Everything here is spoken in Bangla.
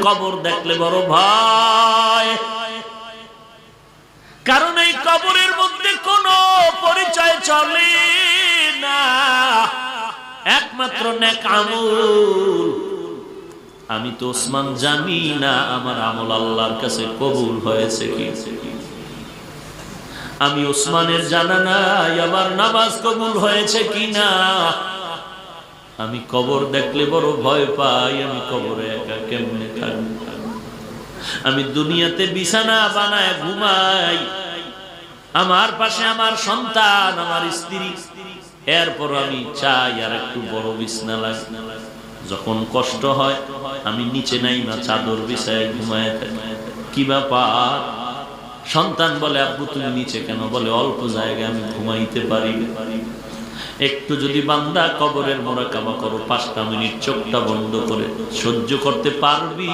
কবর দেখলে বড় ভয়, কারণ এই কবরের মধ্যে কোনো পরিচয় চলে না, একমাত্র নেক আমল। আমি তো ওসমান জানি না আমার আমল আল্লাহর কাছে কবুল হয়েছে কি। আমি ওসমানের জানা নাই আমার নামাজ কবুল হয়েছে কি না। আমি কবর দেখলে বড় ভয় পাই, আমি কবরে একা কেমনে থাকব। আমি দুনিয়াতে বিছানা বানায় ঘুমাই, আমার পাশে আমার সন্তান, আমার স্ত্রী, এরপর আমি চাই আর একটু বড় বিছানা লাগে। যখন কষ্ট হয় আমি নিচে নাইমা চাদর বিছায় ঘুমায় থাকি। কি ব্যাপার? সন্তান বলে আব্বু তুমি নিচে কেন? বলে অল্প জায়গায় আমি ঘুমাইতে পারি। একটু যদি বান্দা কবরের মোরাকাবা করো 5টা মিনিট চোখটা বন্ধ করে, সহ্য করতে পারবি?